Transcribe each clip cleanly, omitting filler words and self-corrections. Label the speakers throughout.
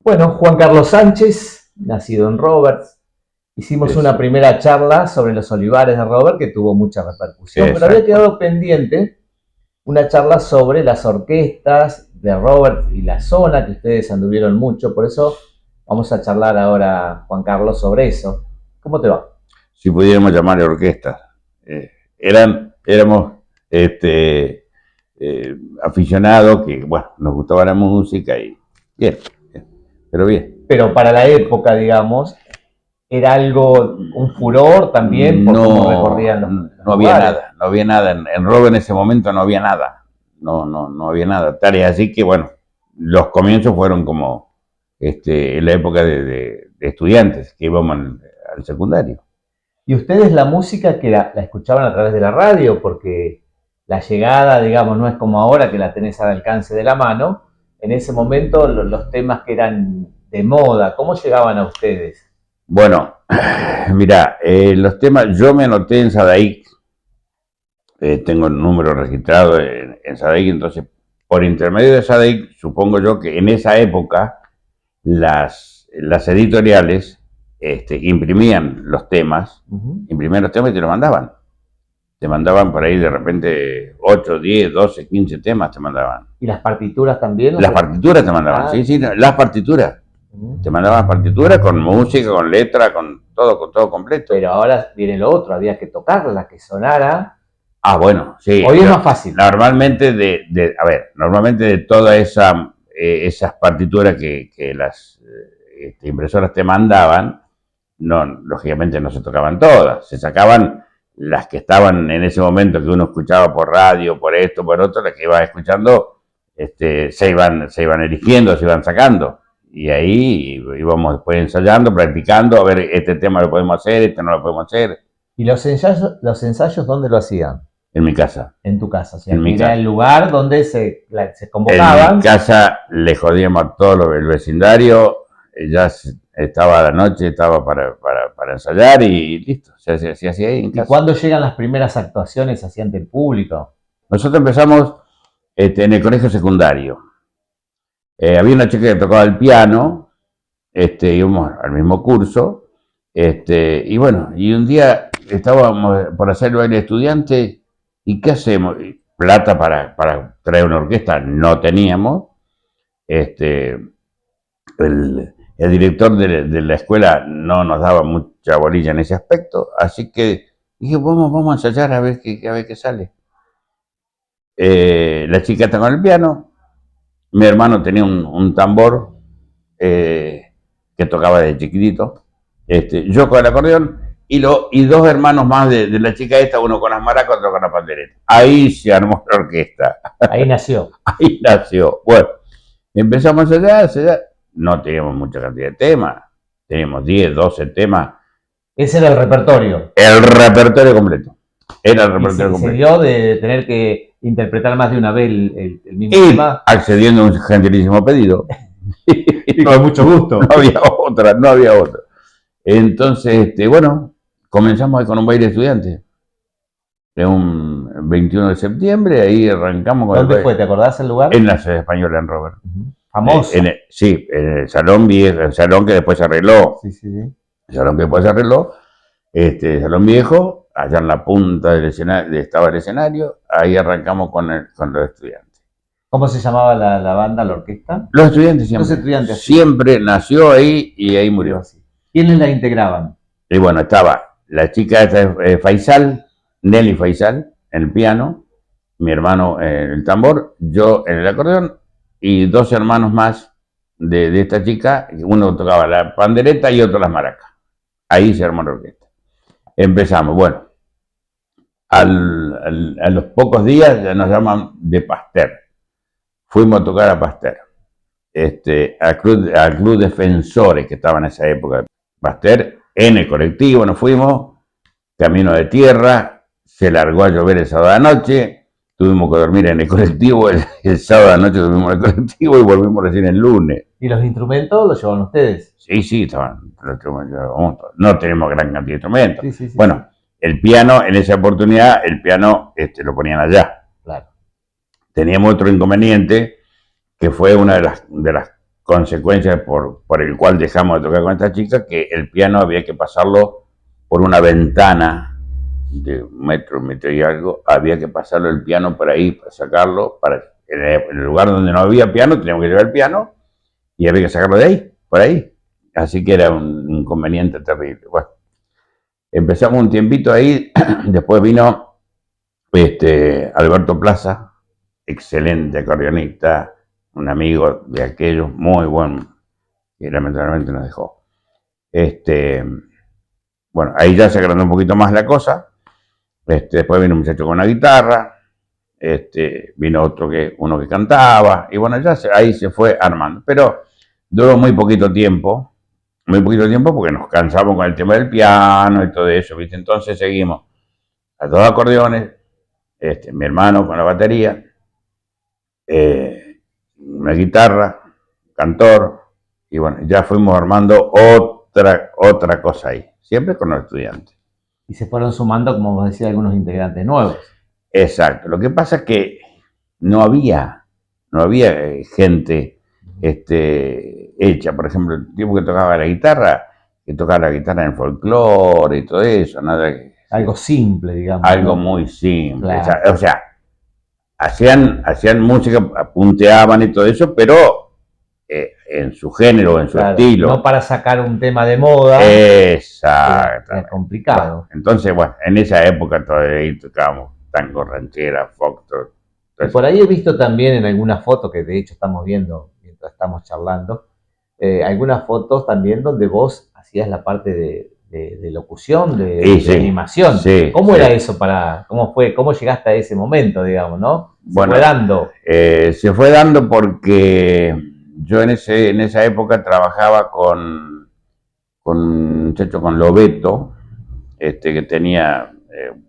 Speaker 1: Bueno, Juan Carlos Sánchez, nacido en Roberts. Hicimos una
Speaker 2: Es,
Speaker 1: primera charla sobre los olivares de Robert que tuvo mucha repercusión, pero había
Speaker 2: exacto.
Speaker 1: quedado pendiente una charla sobre las orquestas de Robert y la zona, que ustedes anduvieron mucho, por eso vamos a charlar ahora, Juan Carlos, sobre eso. ¿Cómo te va?
Speaker 2: Si pudiéramos llamarle orquestas. Éramos este, aficionados que, bueno, nos gustaba la música y bien, bien, pero bien.
Speaker 1: Pero para la época, digamos, era algo, un furor también por cómo
Speaker 2: No,
Speaker 1: recorrían los
Speaker 2: no había
Speaker 1: lugares.
Speaker 2: nada, no había nada. En Robo en ese momento no había nada. No había nada. Tal y así que, bueno, los comienzos fueron como en la época de estudiantes que íbamos al secundario.
Speaker 1: Y ustedes la música que la escuchaban a través de la radio, porque la llegada, digamos, no es como ahora que la tenés al alcance de la mano. En ese momento los temas que eran de moda, ¿cómo llegaban a ustedes?
Speaker 2: Bueno, mira, los temas, yo me anoté en Sadaic, tengo el número registrado en Sadaic, entonces por intermedio de Sadaic, supongo yo que en esa época las editoriales imprimían los temas,
Speaker 1: Ujú.
Speaker 2: imprimían los temas y te los mandaban. Te mandaban por ahí de repente 8, 10, 12, 15 temas te mandaban.
Speaker 1: ¿Y las partituras también?
Speaker 2: Las partituras te mandaban,
Speaker 1: Ah,
Speaker 2: sí, sí, las partituras.
Speaker 1: ujú.
Speaker 2: Te mandaban partituras con música, con letra, con todo completo.
Speaker 1: Pero ahora viene lo otro, había que tocarla, que sonara.
Speaker 2: Ah, bueno, sí.
Speaker 1: Hoy es más fácil.
Speaker 2: Normalmente normalmente de todas esas partituras que las impresoras te mandaban, no, lógicamente no se tocaban todas, se sacaban las que estaban en ese momento que uno escuchaba por radio, por esto, por otro, las que ibas escuchando, se iban eligiendo, se iban sacando. Y ahí íbamos después ensayando, practicando, a ver, este tema lo podemos hacer, este no lo podemos hacer,
Speaker 1: ¿Y los ensayos dónde lo hacían?
Speaker 2: en mi casa.
Speaker 1: En tu casa, o sea,
Speaker 2: En
Speaker 1: que
Speaker 2: mi
Speaker 1: era
Speaker 2: casa.
Speaker 1: el lugar donde se
Speaker 2: En mi
Speaker 1: convocaban.
Speaker 2: casa le jodíamos a todo el vecindario, ya estaba a la noche, estaba para ensayar y listo, se hacía ahí en
Speaker 1: ¿Y
Speaker 2: casa.
Speaker 1: cuándo llegan las primeras actuaciones hacia ante el público?
Speaker 2: Nosotros empezamos en el colegio secundario. Había una chica que tocaba el piano, íbamos al mismo curso, y bueno, y un día estábamos por hacer el baile de estudiante, ¿y qué hacemos? Plata para traer una orquesta no teníamos, este, el director de la escuela no nos daba mucha bolilla en ese aspecto, así que dije, vamos a ensayar a ver qué sale. La chica está con el piano, mi hermano tenía un tambor que tocaba de chiquitito, yo con el acordeón y dos hermanos más de la chica esta, uno con las maracas, otro con la pandereta. Ahí se armó la orquesta,
Speaker 1: Ahí nació.
Speaker 2: ahí nació. Bueno, empezamos a ensayar, no teníamos mucha cantidad de temas, teníamos 10, 12 temas,
Speaker 1: Ese era el repertorio.
Speaker 2: el repertorio completo, era el
Speaker 1: Y
Speaker 2: repertorio
Speaker 1: se
Speaker 2: completo.
Speaker 1: dio de tener que interpretar más de una vez el mismo
Speaker 2: Y
Speaker 1: tema.
Speaker 2: accediendo a un gentilísimo pedido,
Speaker 1: Y con mucho gusto.
Speaker 2: no había otra, no había otra. Entonces, bueno, comenzamos con un baile de estudiantes. De un 21 de septiembre, ahí arrancamos con
Speaker 1: ¿Dónde fue? ¿Te acordás el lugar?
Speaker 2: en la sede española en Robert.
Speaker 1: Famoso.
Speaker 2: Sí, en el salón viejo, el salón que después se arregló.
Speaker 1: Sí, sí, sí.
Speaker 2: El salón que después se arregló, el salón viejo, allá en la punta del escenario, estaba el escenario, ahí arrancamos con los estudiantes.
Speaker 1: ¿Cómo se llamaba la banda, la orquesta?
Speaker 2: Los estudiantes siempre.
Speaker 1: Los estudiantes.
Speaker 2: Siempre nació ahí y ahí murió.
Speaker 1: ¿Quiénes la integraban?
Speaker 2: Y bueno, estaba la chica esta, Faisal, Nelly Faisal, en el piano, mi hermano en el tambor, yo en el acordeón y dos hermanos más de esta chica, uno tocaba la pandereta y otro las maracas. Ahí se armó la orquesta. Empezamos, bueno, a los pocos días ya nos llaman de Pasteur. Fuimos a tocar a Pasteur, al club Defensores que estaba en esa época. Pasteur, en el colectivo nos fuimos, camino de tierra, se largó a llover el sábado de la noche, tuvimos que dormir en el colectivo, el sábado de la noche dormimos en el colectivo y volvimos recién el lunes.
Speaker 1: ¿Y los instrumentos los llevaban ustedes?
Speaker 2: Sí, estaban, no tenemos gran cantidad de instrumentos.
Speaker 1: Sí, sí, sí.
Speaker 2: Bueno, el piano, en esa oportunidad, el piano lo ponían allá.
Speaker 1: Claro.
Speaker 2: Teníamos otro inconveniente, que fue una de las consecuencia por el cual dejamos de tocar con esta chica, que el piano había que pasarlo por una ventana de un metro y algo, había que pasarlo el piano por ahí, para sacarlo, en el lugar donde no había piano, teníamos que llevar el piano, y había que sacarlo de ahí, por ahí. Así que era un inconveniente terrible. Bueno, empezamos un tiempito ahí, después vino Alberto Plaza, excelente acordeonista, un amigo de aquellos, muy bueno, y lamentablemente nos dejó. Bueno, ahí ya se agrandó un poquito más la cosa. Después vino un muchacho con una guitarra, vino uno que cantaba, y bueno, ahí se fue armando. Pero duró muy poquito tiempo porque nos cansamos con el tema del piano y todo eso, ¿viste? Entonces seguimos a dos acordeones, mi hermano con la batería, una guitarra, cantor, y bueno, ya fuimos armando otra cosa ahí, siempre con los estudiantes.
Speaker 1: Y se fueron sumando, como vos decías, algunos integrantes nuevos.
Speaker 2: Exacto, lo que pasa es que no había gente hecha, por ejemplo, el tipo que tocaba la guitarra en folclore y todo eso, nada.
Speaker 1: Algo simple, digamos.
Speaker 2: Algo, ¿no? Muy simple.
Speaker 1: Claro.
Speaker 2: O sea, hacían música, punteaban y todo eso, pero en su género, en su estilo.
Speaker 1: No para sacar un tema de moda.
Speaker 2: Exacto.
Speaker 1: Era complicado.
Speaker 2: Bueno, entonces, bueno, en esa época todavía tocábamos tango, ranchera, foxtrot.
Speaker 1: Y por ahí he visto también en algunas fotos, que de hecho estamos viendo mientras estamos charlando, algunas fotos también donde vos hacías la parte de locución, de animación.
Speaker 2: Sí,
Speaker 1: ¿Cómo era eso cómo llegaste a ese momento, digamos, no?
Speaker 2: Bueno,
Speaker 1: fue dando.
Speaker 2: Se fue dando porque yo en esa época trabajaba con un muchacho, con Lobeto, que tenía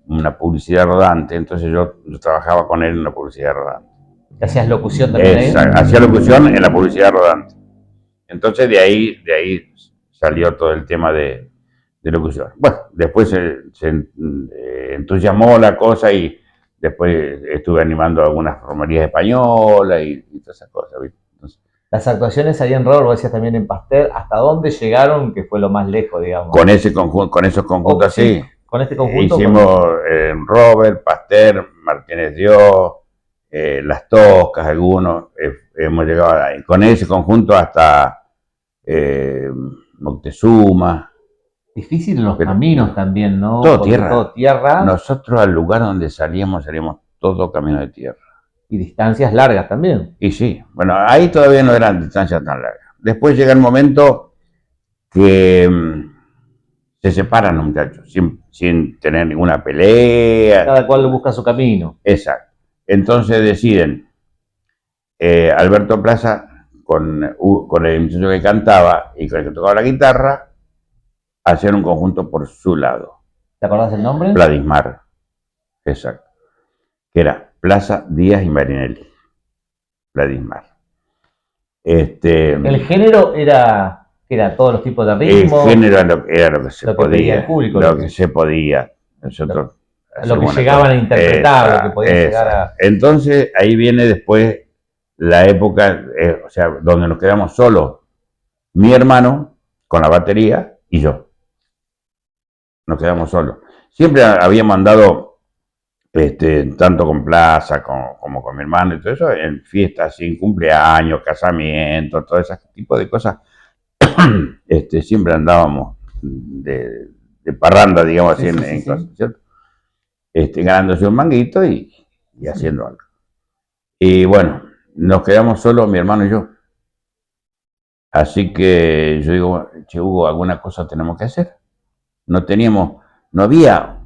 Speaker 2: una publicidad rodante, entonces yo trabajaba con él en la publicidad rodante.
Speaker 1: ¿Hacías locución también?
Speaker 2: Hacía locución en la publicidad rodante. Entonces de ahí salió todo el tema de locución. Bueno, después se entusiasmó la cosa y después estuve animando algunas romerías españolas y todas esas cosas, ¿viste? Entonces,
Speaker 1: las actuaciones ahí en Robert, vos decías también en Pasteur, ¿hasta dónde llegaron que fue lo más lejos, digamos?
Speaker 2: Con esos conjuntos así.
Speaker 1: Con este conjunto.
Speaker 2: Hicimos en Robert, Pasteur, Martínez Dios, Las Toscas, algunos, hemos llegado ahí. Con ese conjunto hasta Moctezuma.
Speaker 1: Difícil los caminos también, ¿no?
Speaker 2: Todo tierra.
Speaker 1: Todo tierra.
Speaker 2: Nosotros al lugar donde salíamos todo camino de tierra.
Speaker 1: Y distancias largas también.
Speaker 2: Y sí, bueno, ahí todavía no eran distancias tan largas. Después llega el momento que se separan los muchachos, sin tener ninguna pelea.
Speaker 1: Cada cual busca su camino.
Speaker 2: Exacto. Entonces deciden Alberto Plaza con el muchacho que cantaba y con el que tocaba la guitarra, hacer un conjunto por su lado.
Speaker 1: ¿Te acordás del nombre?
Speaker 2: Vladismar. Exacto. Que era Plaza, Díaz y Marinelli. Vladismar.
Speaker 1: El género era todos los tipos de ritmos.
Speaker 2: El género era lo que se podía.
Speaker 1: El público,
Speaker 2: lo que se podía. Nosotros
Speaker 1: lo que llegaban a interpretar, lo que podían llegar a.
Speaker 2: Entonces ahí viene después la época, o sea, donde nos quedamos solos, mi hermano con la batería y yo. Nos quedamos solos. Siempre habíamos andado, tanto con Plaza como con mi hermano y todo eso, en fiestas, sin cumpleaños, casamientos, todo ese tipo de cosas. Siempre andábamos de parranda, digamos así, en cosas, ¿cierto? Ganándose un manguito y haciendo algo. Y bueno, nos quedamos solos mi hermano y yo. Así que yo digo, che, Hugo, alguna cosa tenemos que hacer. No había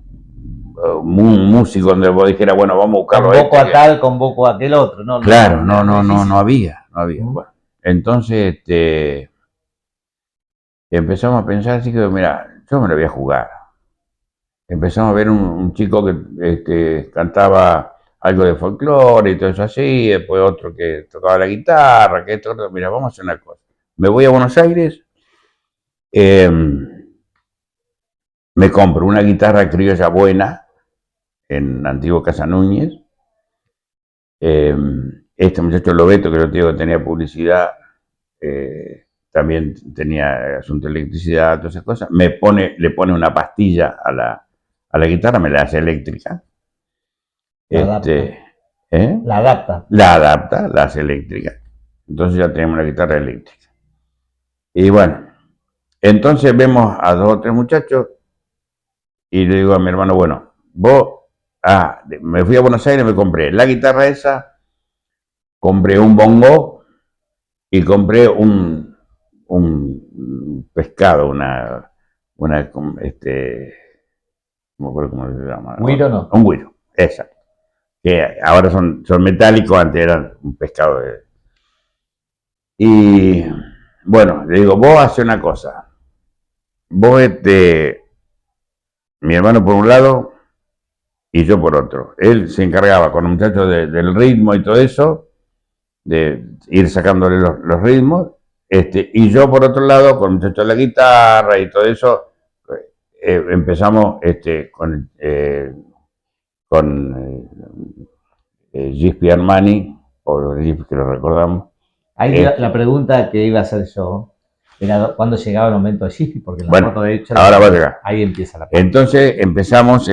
Speaker 2: un músico donde vos dijeras, bueno, vamos a buscarlo.
Speaker 1: Convoco a tal, convoco a aquel otro, ¿no?
Speaker 2: Claro, no había. Bueno, entonces empezamos a pensar así que, mira, yo me lo voy a jugar. Empezamos a ver un chico que cantaba algo de folclore y todo eso así, después otro que tocaba la guitarra, que esto, mira, vamos a hacer una cosa. Me voy a Buenos Aires, me compro una guitarra criolla buena en Antiguo Casa Núñez. Este muchacho Lobeto, que yo te digo que tenía publicidad, también tenía asunto de electricidad, todas esas cosas. Le pone una pastilla a la guitarra, me la hace eléctrica.
Speaker 1: La adapta.
Speaker 2: La adapta, la hace eléctrica. Entonces ya tenemos una guitarra eléctrica. Y bueno, entonces vemos a 2 o 3 muchachos y le digo a mi hermano, bueno, me fui a Buenos Aires, me compré la guitarra esa, compré un bongo y compré un pescado, no me acuerdo cómo se llama.
Speaker 1: ¿Güiro no?
Speaker 2: Un güiro, exacto. Que ahora son metálicos, antes eran un pescado. Y bueno, le digo, vos hace una cosa. Vos, mi hermano por un lado y yo por otro. Él se encargaba con los muchachos del ritmo y todo eso, de ir sacándole los ritmos, y yo por otro lado, con muchachos de la guitarra y todo eso, empezamos con Giuseppe Armani, o Giuseppe que lo recordamos.
Speaker 1: Ahí la pregunta que iba a hacer yo era cuándo llegaba el momento de Giuseppe, porque la foto de hecho
Speaker 2: ahora va a llegar.
Speaker 1: Ahí empieza la pregunta.
Speaker 2: Entonces empezamos,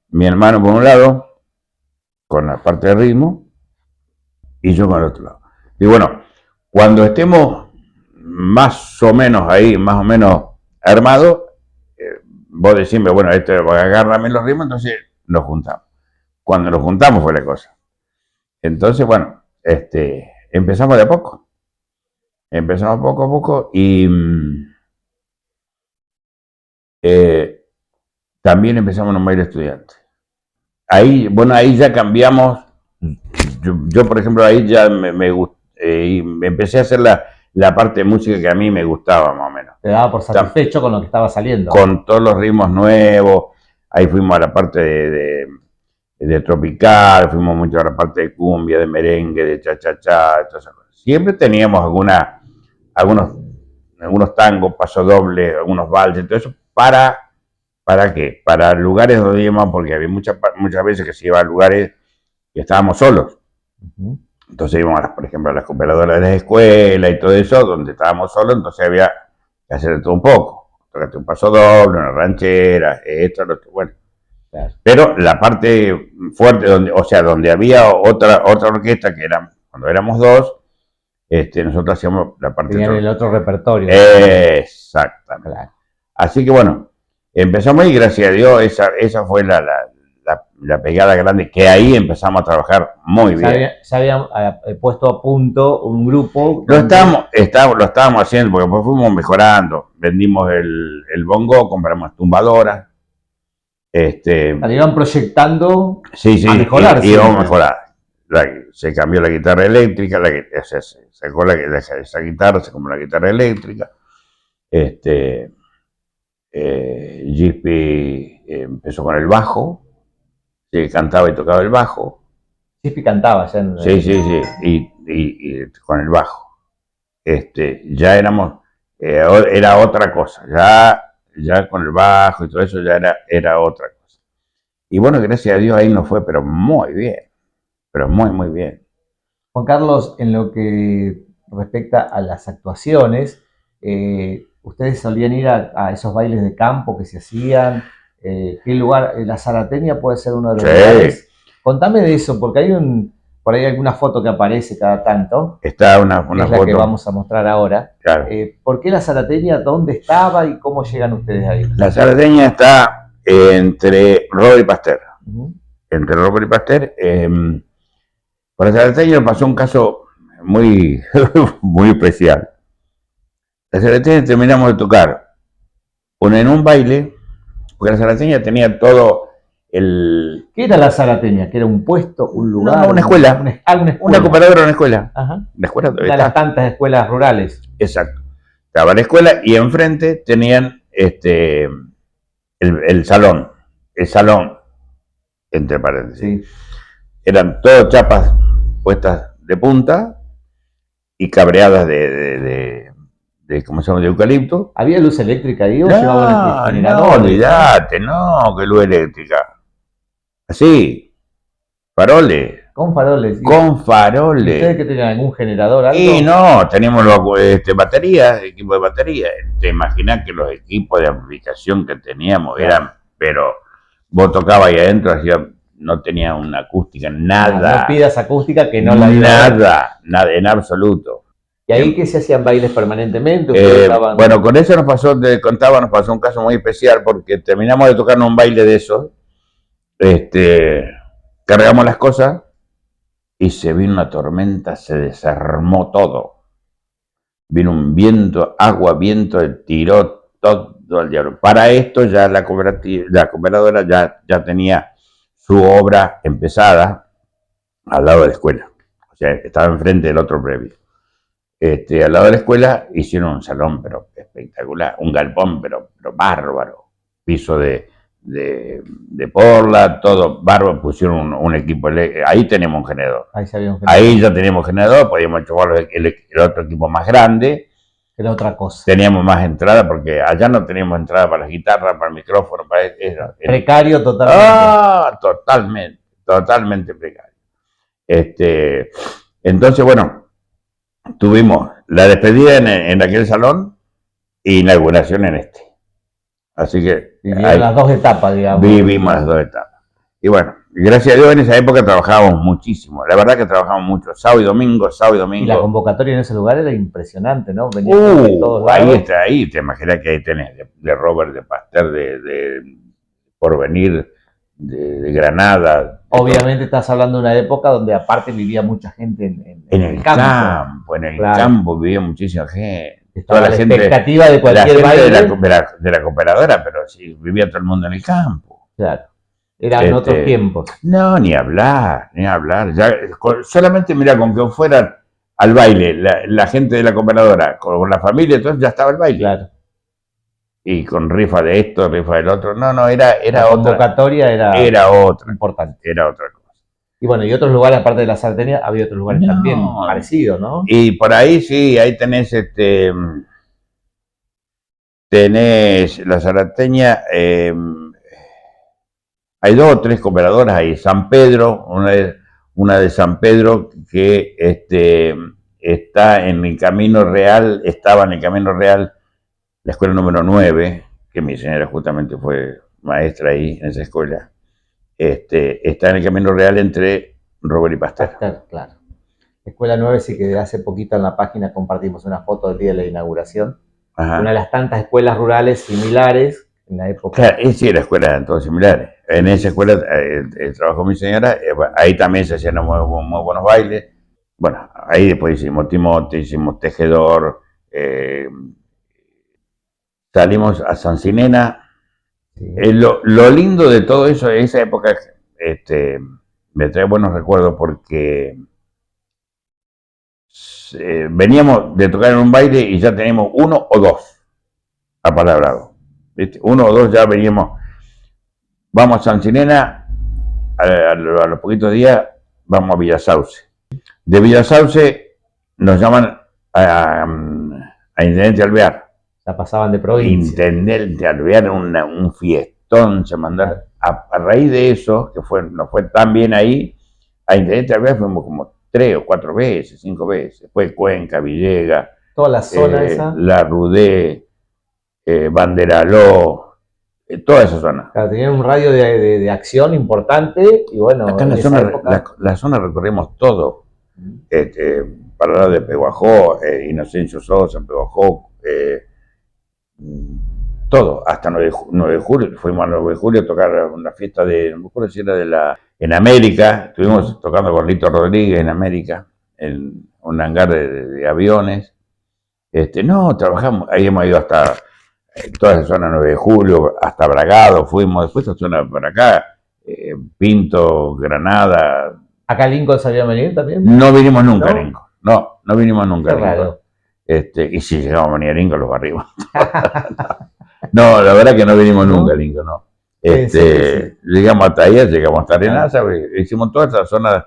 Speaker 2: mi hermano por un lado, con la parte de ritmo, y yo con el otro lado. Y bueno, cuando estemos más o menos ahí, más o menos armados, vos decime, bueno, agárrame los ritmos, entonces nos juntamos. Cuando nos juntamos fue la cosa. Entonces, bueno, empezamos de a poco. Empezamos poco a poco y también empezamos en un baile estudiante. Ahí ya cambiamos. Yo, por ejemplo, ahí ya me empecé a hacer la parte de música que a mí me gustaba, más o menos.
Speaker 1: Te daba por satisfecho con lo que estaba saliendo.
Speaker 2: Con todos los ritmos nuevos. Ahí fuimos a la parte de tropical, fuimos mucho a la parte de cumbia, de merengue, de cha-cha-cha, todas esas cosas. Siempre teníamos algunos tangos, pasodobles, algunos valses, todo eso, ¿para qué? Para lugares donde íbamos, porque había muchas veces que se iba a lugares que estábamos solos. Entonces íbamos, por ejemplo, a las cooperadoras de la escuela y todo eso, donde estábamos solos, entonces había que hacer todo un poco. Tocarte un pasodoble, una ranchera, esto, lo otro, bueno. Claro. Pero la parte fuerte, donde había otra orquesta, que era cuando éramos 2, nosotros hacíamos la parte...
Speaker 1: Tenían el otro repertorio.
Speaker 2: Exactamente. Claro. Así que bueno, empezamos y gracias a Dios esa fue la pegada grande, que ahí empezamos a trabajar muy bien.
Speaker 1: Se habían puesto a punto un grupo.
Speaker 2: Lo estábamos haciendo, porque después fuimos mejorando. Vendimos el bongo, compramos tumbadoras.
Speaker 1: Iban proyectando
Speaker 2: a mejorar. Íbamos a mejorar. Se cambió la guitarra eléctrica, se sacó esa guitarra, se compró la guitarra eléctrica. Giuseppe empezó con el bajo, cantaba y tocaba el bajo.
Speaker 1: Giuseppe cantaba ya en...
Speaker 2: Sí, y con el bajo. Ya éramos, era otra cosa, ya con el bajo y todo eso ya era otra cosa. Y bueno, gracias a Dios ahí nos fue, pero muy bien, pero muy bien.
Speaker 1: Juan Carlos, en lo que respecta a las actuaciones, ¿ustedes solían ir a esos bailes de campo que se hacían? ¿Qué lugar? La Zarateña puede ser uno de los lugares. Contame de eso, porque hay por ahí alguna foto que aparece cada tanto.
Speaker 2: Está una
Speaker 1: es la
Speaker 2: foto
Speaker 1: que vamos a mostrar ahora.
Speaker 2: Claro.
Speaker 1: ¿Por qué la Zarateña? ¿Dónde estaba y cómo llegan ustedes ahí?
Speaker 2: La Zarateña está entre Robert y Pasteur. Entre Robert y Pasteur. Por la Zarateña pasó un caso muy, muy especial. La Zarateña terminamos de tocar en un baile, porque la Zarateña tenía todo el...
Speaker 1: ¿Qué era la Zarateña? ¿Que era un puesto, un lugar?
Speaker 2: No, una escuela. Una cooperadora, una escuela.
Speaker 1: Ajá.
Speaker 2: La escuela
Speaker 1: una de las tantas escuelas rurales.
Speaker 2: Exacto. Estaba la escuela y enfrente tenían el salón. El salón, entre paréntesis. Sí. Eran todas chapas puestas de punta y cabreadas de ¿cómo se llama? De eucalipto.
Speaker 1: ¿Había luz eléctrica ahí o
Speaker 2: llevaban el generador? No, olvídate, no, que luz eléctrica. Así, faroles.
Speaker 1: Con faroles.
Speaker 2: Con faroles.
Speaker 1: ¿Ustedes que tenían algún generador, algo?
Speaker 2: Y no, teníamos baterías, equipo de batería. Te imaginas que los equipos de amplificación que teníamos eran, pero vos tocabas ahí adentro, no tenía una acústica, nada.
Speaker 1: No pidas acústica que no la iba a ver.
Speaker 2: Nada, en absoluto.
Speaker 1: ¿Y ahí qué se hacían bailes permanentemente?
Speaker 2: Bueno, con eso nos pasó un caso muy especial, porque terminamos de tocarnos un baile de esos, cargamos las cosas y se vino una tormenta, se desarmó todo. Vino un viento, agua, viento, tiró todo el diablo. Para esto ya la cooperadora ya tenía su obra empezada al lado de la escuela. O sea, estaba enfrente del otro previo. Al lado de la escuela hicieron un salón, pero espectacular, un galpón, pero bárbaro. Piso de porla, todo bárbaro, pusieron un equipo, ahí tenemos un generador. Ahí ya teníamos generador, podíamos llevar el otro equipo más grande.
Speaker 1: Era otra cosa.
Speaker 2: Teníamos más entrada, porque allá no teníamos entrada para las guitarras, para el micrófono,
Speaker 1: precario totalmente.
Speaker 2: Totalmente precario. Entonces, bueno, tuvimos la despedida en aquel salón y inauguración en este. Así que
Speaker 1: vivieron las dos etapas, digamos.
Speaker 2: Vivimos las dos etapas. Y bueno, gracias a Dios en esa época trabajábamos muchísimo. La verdad que trabajábamos mucho, sábado y domingo.
Speaker 1: Y la convocatoria en ese lugar era impresionante, ¿no? Venían de todos lados.
Speaker 2: Ahí te imaginas que ahí tenés de Robert, de Pasteur, de Porvenir, de Granada.
Speaker 1: Obviamente estás hablando de una época donde aparte vivía mucha gente en el campo.
Speaker 2: En el campo vivía muchísima gente.
Speaker 1: Estaba toda la expectativa de cualquier baile.
Speaker 2: De la cooperadora, pero sí, vivía todo el mundo en el campo.
Speaker 1: Claro. Eran otros tiempos.
Speaker 2: No, ni hablar. Ya, solamente mira, con que fueran al baile la gente de la cooperadora, con la familia, entonces ya estaba el baile.
Speaker 1: Claro.
Speaker 2: Y con rifa de esto, rifa del otro. No, era
Speaker 1: la convocatoria
Speaker 2: era otra.
Speaker 1: Importante.
Speaker 2: Era otra cosa.
Speaker 1: Y bueno, y otros lugares, aparte de la Salteña, había otros lugares también parecidos, ¿no?
Speaker 2: Y por ahí sí, ahí tenés tenés la Salteña, hay 2 o 3 cooperadoras ahí. San Pedro, una de San Pedro que está en el Camino Real, estaba en el Camino Real, la escuela número 9, que mi señora justamente fue maestra ahí en esa escuela. Está en el Camino Real entre Robert y Pasteur.
Speaker 1: Claro. Escuela 9, sí, que hace poquito en la página compartimos una foto del día de la inauguración. Ajá. Una de las tantas escuelas rurales similares en la época.
Speaker 2: Claro, sí, las escuelas eran todas similares. En esa escuela trabajó mi señora, ahí también se hacían muy buenos bailes. Bueno, ahí después hicimos timote, hicimos tejedor, salimos a Sancinena. Sí. Lo lindo de todo eso, de esa época, me trae buenos recuerdos porque veníamos de tocar en un baile y ya teníamos 1 o 2 apalabrados. 1 o 2 ya veníamos. Vamos a Sancinena, a los poquitos días vamos a Villasauce. De Villasauce nos llaman a Intendente Alvear.
Speaker 1: La pasaban de provincia.
Speaker 2: Intendente Alvear, un fiestón se mandaron. A raíz de eso, que nos fue tan bien ahí, a Intendente Alvear fuimos como 3 o 4 veces, 5 veces. Después Cuenca, Villegas.
Speaker 1: Toda la zona esa.
Speaker 2: La Rudé, Banderaló, toda esa zona.
Speaker 1: Claro, tenían un radio de acción importante y bueno.
Speaker 2: Acá en la zona recorrimos todo. Para hablar de Peguajó, Inocencio Sosa, Peguajó, todo, hasta 9 de julio, fuimos a 9 de julio a tocar una fiesta no me acuerdo si era en América, estuvimos tocando con Lito Rodríguez en América, en un hangar de aviones. Trabajamos, ahí hemos ido hasta toda esa zona 9 de julio, hasta Bragado fuimos, después esta zona por acá, Pinto, Granada.
Speaker 1: ¿Acá Lincoln sabía venir también?
Speaker 2: No vinimos nunca, ¿no? Lincoln. No vinimos nunca.
Speaker 1: Qué raro.
Speaker 2: Y si llegamos a venir a Lincoln, los barrimos. No, la verdad que no vinimos nunca a Lincoln, no. Sí. Llegamos hasta ahí, llegamos hasta Arenaza, hicimos toda esa zona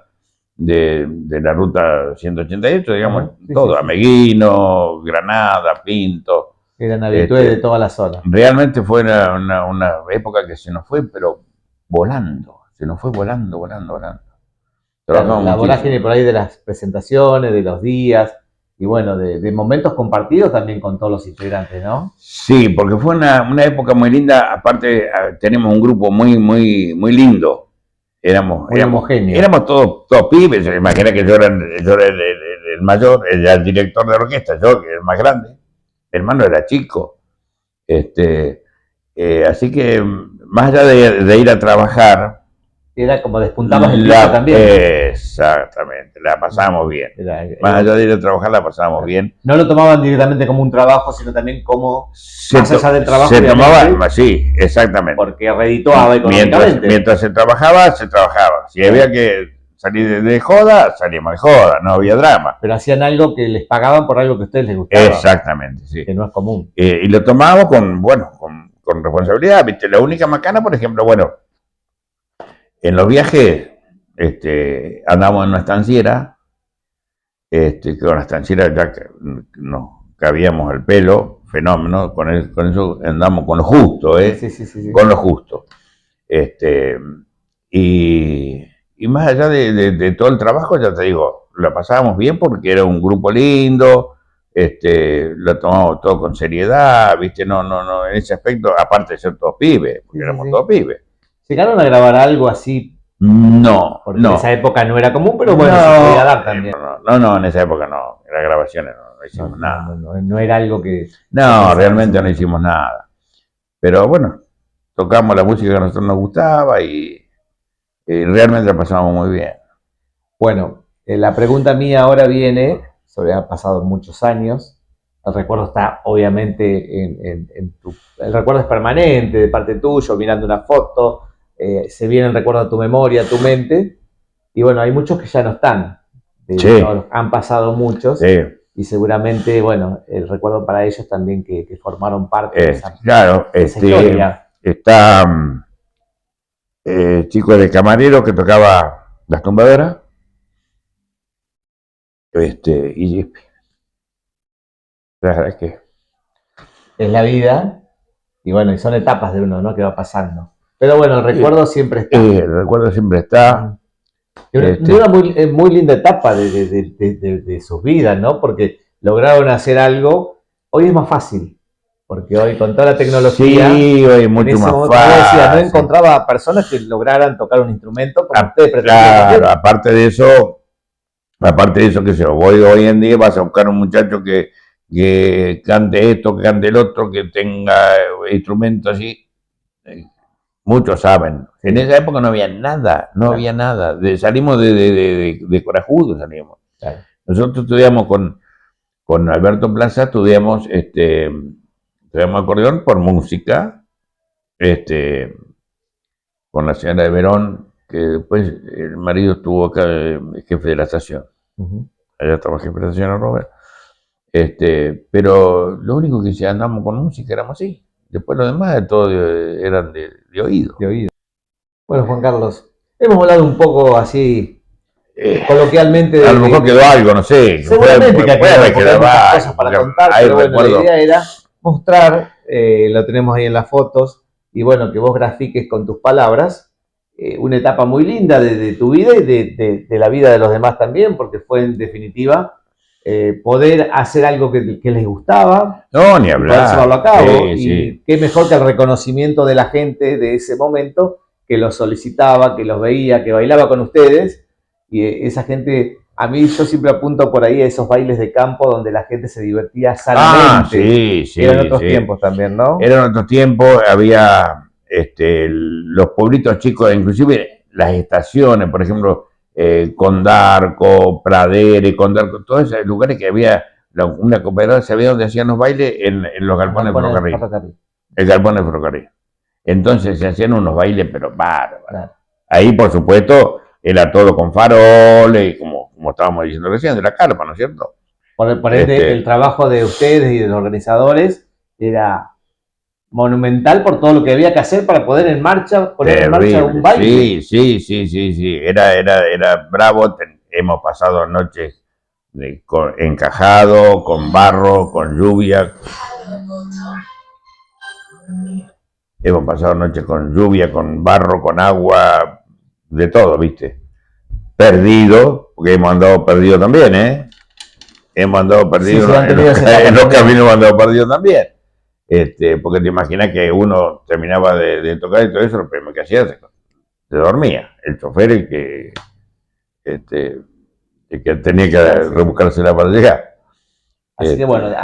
Speaker 2: de la ruta 188, digamos, todo, Ameguino, Granada, Pinto.
Speaker 1: Eran habituales de toda la zona.
Speaker 2: Realmente fue una época que se nos fue, pero volando, se nos fue volando. Trabajamos
Speaker 1: la
Speaker 2: muchísimo.
Speaker 1: vorágine por ahí de las presentaciones, de los días, y bueno, de momentos compartidos también con todos los integrantes, ¿no?
Speaker 2: Sí, porque fue una época muy linda. Aparte, tenemos un grupo muy lindo.
Speaker 1: Muy homogéneo.
Speaker 2: Éramos todos pibes. Imagina que yo era el mayor, era el director de la orquesta, yo que era el más grande. Mi hermano era chico. Así que, más allá de ir a trabajar,
Speaker 1: Era como despuntabas el pico también.
Speaker 2: Exactamente, la pasábamos bien.
Speaker 1: Era,
Speaker 2: Más allá de ir a trabajar, la pasábamos bien.
Speaker 1: No lo tomaban directamente como un trabajo, sino también como, más allá del trabajo.
Speaker 2: Se tomaba, sí, exactamente.
Speaker 1: Porque redituaba económicamente.
Speaker 2: Mientras se trabajaba, se trabajaba. Si había que salir de joda, salíamos de joda, no había drama.
Speaker 1: Pero hacían algo que les pagaban por algo que a ustedes les gustaba.
Speaker 2: Exactamente, sí.
Speaker 1: Que no es común.
Speaker 2: Y lo tomábamos con responsabilidad, ¿viste? La única macana, por ejemplo, bueno, en los viajes andábamos en una estanciera, que con la estanciera ya nos cabíamos el pelo, fenómeno, con eso andamos con lo justo,
Speaker 1: Sí.
Speaker 2: Con lo justo. Y más allá de todo el trabajo, ya te digo, lo pasábamos bien porque era un grupo lindo, lo tomamos todo con seriedad, ¿viste? No, en ese aspecto, aparte de ser todos pibes, porque éramos todos pibes.
Speaker 1: ¿Llegaron a grabar algo así?
Speaker 2: No,
Speaker 1: porque en esa época no era común, pero bueno, se podía dar también.
Speaker 2: No, en esa época no, las grabaciones no hicimos nada.
Speaker 1: No era algo que...
Speaker 2: No, realmente no hicimos nada. Pero bueno, tocamos la música que a nosotros nos gustaba y realmente la pasamos muy bien.
Speaker 1: Bueno, la pregunta mía ahora viene, sobre ha pasado muchos años, el recuerdo está obviamente en tu... El recuerdo es permanente de parte tuyo, mirando una foto, se viene el recuerdo a tu memoria, a tu mente, y bueno, hay muchos que ya no están.
Speaker 2: Sí.
Speaker 1: Han pasado muchos,
Speaker 2: sí.
Speaker 1: Y seguramente, bueno, el recuerdo para ellos también que formaron parte de esa,
Speaker 2: claro,
Speaker 1: de esa historia.
Speaker 2: Está chico de camarero que tocaba las tumbadoras, y la verdad es que
Speaker 1: es la vida, y bueno, y son etapas de uno, ¿no? Que va pasando. Pero bueno, el recuerdo siempre está.
Speaker 2: El recuerdo siempre está.
Speaker 1: Una muy linda etapa de sus vidas, ¿no? Porque lograron hacer algo. Hoy es más fácil, porque hoy con toda la tecnología...
Speaker 2: Sí, hoy es mucho más fácil.
Speaker 1: Decía, no encontraba personas que lograran tocar un instrumento como ustedes pretendían.
Speaker 2: Claro, aparte de eso, que se hoy en día vas a buscar un muchacho que cante esto, que cante el otro, que tenga instrumentos así. Muchos saben. En esa época no había nada, había nada. Salimos de corajudos, salimos.
Speaker 1: Claro.
Speaker 2: Nosotros estudiamos con Alberto Plaza, estudiamos acordeón por música, con la señora de Verón, que después el marido estuvo acá, jefe de la estación. Allá estaba jefe de la estación, Robert. Pero lo único que si andamos con música éramos así. Después lo demás de todo eran de oído.
Speaker 1: Bueno, Juan Carlos, hemos hablado un poco así, coloquialmente.
Speaker 2: A lo mejor quedó algo, no sé.
Speaker 1: Seguramente que
Speaker 2: puede
Speaker 1: quedar cosas para contar, pero bueno, la idea era mostrar, lo tenemos ahí en las fotos, y bueno, que vos grafiques con tus palabras una etapa muy linda de tu vida y de la vida de los demás también, porque fue en definitiva poder hacer algo que les gustaba.
Speaker 2: No, ni hablar.
Speaker 1: Poder llevarlo a cabo. Y qué mejor que el reconocimiento de la gente de ese momento que los solicitaba, que los veía, que bailaba con ustedes. Y esa gente, a mí yo siempre apunto por ahí a esos bailes de campo donde la gente se divertía sanamente.
Speaker 2: Sí.
Speaker 1: Eran otros tiempos también, ¿no?
Speaker 2: Eran otros tiempos, había los pueblitos chicos, inclusive las estaciones, por ejemplo, Condarco, Pradere, Condarco, todos esos lugares que había una cooperativa, sabía dónde hacían los bailes en los galpones de ferrocarril. El galpón de ferrocarril. Entonces se hacían unos bailes, pero bárbaros. Claro. Ahí, por supuesto, era todo con faroles, como estábamos diciendo recién, de la carpa, ¿no es cierto?
Speaker 1: Por ende, el trabajo de ustedes y de los organizadores era monumental por todo lo que había que hacer para poder poner en marcha un baile.
Speaker 2: Sí. Era bravo. Hemos pasado noches encajado, con barro, con lluvia. Hemos pasado noches con lluvia, con barro, con agua, de todo, ¿viste? perdido, porque hemos andado perdido también, ¿eh? Hemos andado perdido
Speaker 1: Sí,
Speaker 2: en los caminos, hemos andado perdido también. Porque te imaginas que uno terminaba de tocar y todo eso, lo primero que hacía se dormía. El chofer, el que tenía que rebuscársela para llegar.
Speaker 1: Así que bueno,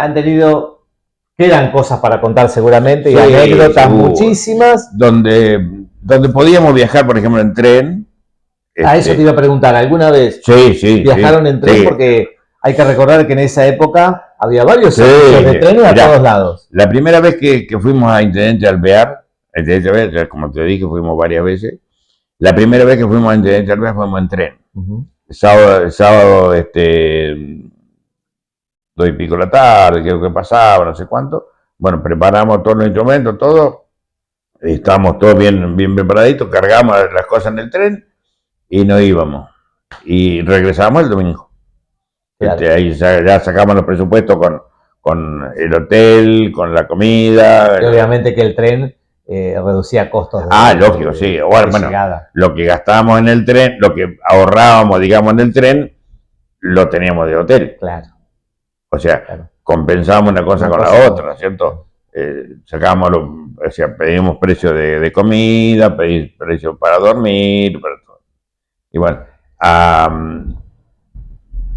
Speaker 1: quedan cosas para contar seguramente, y
Speaker 2: Sí,
Speaker 1: anécdotas
Speaker 2: seguro.
Speaker 1: muchísimas.
Speaker 2: Donde podíamos viajar, por ejemplo, en tren.
Speaker 1: A eso te iba a preguntar, ¿alguna vez viajaron en tren?
Speaker 2: Sí.
Speaker 1: Porque hay que recordar que en esa época había varios servicios de trenes a todos lados.
Speaker 2: La primera vez que fuimos a Intendente Alvear, como te dije, fuimos varias veces. La primera vez que fuimos a Intendente Alvear fuimos en tren. El sábado 2 y pico de la tarde, creo que pasaba, no sé cuánto. Bueno, preparamos todos los instrumentos, todo. Estábamos todos bien preparaditos, cargamos las cosas en el tren y nos íbamos. Y regresamos el domingo. Claro. Ahí ya sacamos los presupuestos con el hotel, con la comida.
Speaker 1: Y obviamente que el tren reducía costos.
Speaker 2: Lógico, sí. Bueno, lo que gastábamos en el tren, lo que ahorrábamos, digamos, en el tren, lo teníamos de hotel.
Speaker 1: Claro.
Speaker 2: O sea, compensábamos una cosa con la otra, ¿cierto? Sacábamos, pedimos precio de comida, pedimos precio para dormir, para todo. Y bueno, a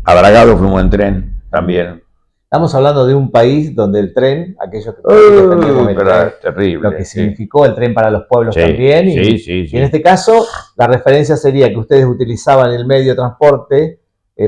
Speaker 2: Bragado fuimos en tren también.
Speaker 1: Estamos hablando de un país donde el tren, aquellos que
Speaker 2: terrible,
Speaker 1: lo que significó el tren para los pueblos también.
Speaker 2: Y
Speaker 1: en este caso, la referencia sería que ustedes utilizaban el medio de transporte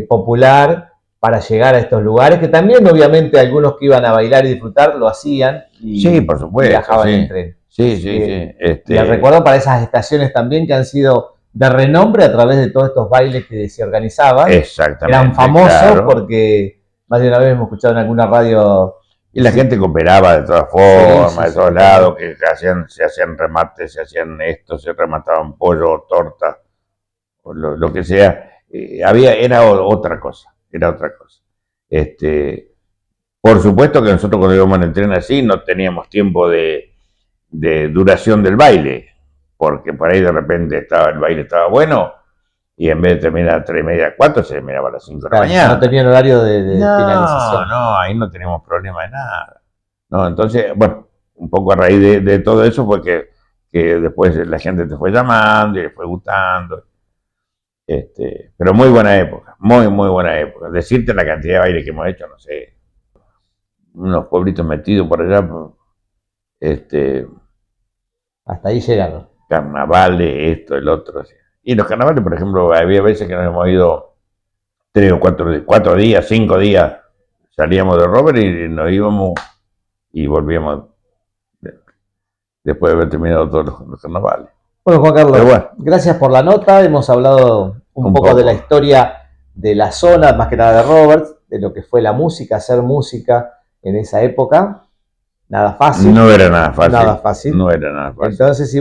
Speaker 1: popular para llegar a estos lugares, que también obviamente algunos que iban a bailar y disfrutar lo hacían.
Speaker 2: Y por supuesto.
Speaker 1: Viajaban en tren.
Speaker 2: Sí.
Speaker 1: Y recuerdo para esas estaciones también que han sido de renombre a través de todos estos bailes que se organizaban.
Speaker 2: Exactamente.
Speaker 1: Eran famosos porque más de una vez hemos escuchado en alguna radio.
Speaker 2: Y la gente cooperaba de todas formas, de todos lados, que se hacían remates, se hacían esto, se remataban pollo, torta, o lo que sea. Era otra cosa. Por supuesto que nosotros cuando íbamos en el tren así no teníamos tiempo de duración del baile, porque por ahí de repente el baile estaba bueno y en vez de terminar a 3:30, 4, se terminaba a las 5 de la mañana.
Speaker 1: No tenían horario de finalización.
Speaker 2: No, ahí no teníamos problema de nada. No, entonces, bueno, un poco a raíz de todo eso fue que después la gente te fue llamando y le fue gustando. Pero muy buena época, muy buena época. Decirte la cantidad de baile que hemos hecho, no sé, unos pueblitos metidos por allá,
Speaker 1: hasta ahí llegaron.
Speaker 2: Carnavales, esto, el otro. Y los carnavales, por ejemplo, había veces que nos hemos ido 3 o 4 días, 5 días, salíamos de Robert y nos íbamos y volvíamos después de haber terminado todos los carnavales.
Speaker 1: Bueno, Juan Carlos, gracias por la nota. Hemos hablado un poco de la historia de la zona, más que nada de Roberts, de lo que fue la música, hacer música en esa época. Nada fácil.
Speaker 2: No era nada fácil.
Speaker 1: Nada fácil.
Speaker 2: No era nada fácil.
Speaker 1: Entonces, y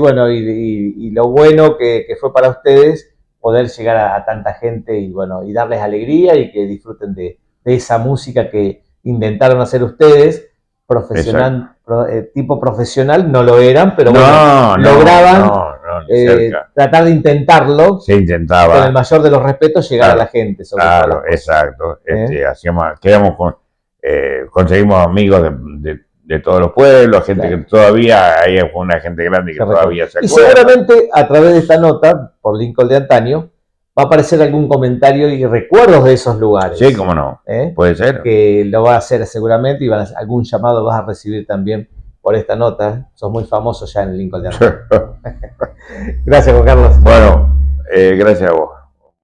Speaker 1: lo bueno que fue para ustedes poder llegar a tanta gente y darles alegría y que disfruten de esa música que intentaron hacer ustedes. Tipo profesional no lo eran, pero lograban tratar de intentarlo.
Speaker 2: Se intentaba.
Speaker 1: Con el mayor de los respetos llegar a la gente.
Speaker 2: Claro, exacto. Conseguimos amigos de todos los pueblos, gente que todavía, hay una gente grande que todavía se acuerda.
Speaker 1: Y seguramente a través de esta nota, por Lincoln de antaño, va a aparecer algún comentario y recuerdos de esos lugares.
Speaker 2: Sí, cómo no, puede ser.
Speaker 1: Que lo va a hacer seguramente y algún llamado vas a recibir también por esta nota. Sos muy famoso ya en Lincoln de antaño. Gracias, Juan Carlos.
Speaker 2: Bueno, gracias a vos.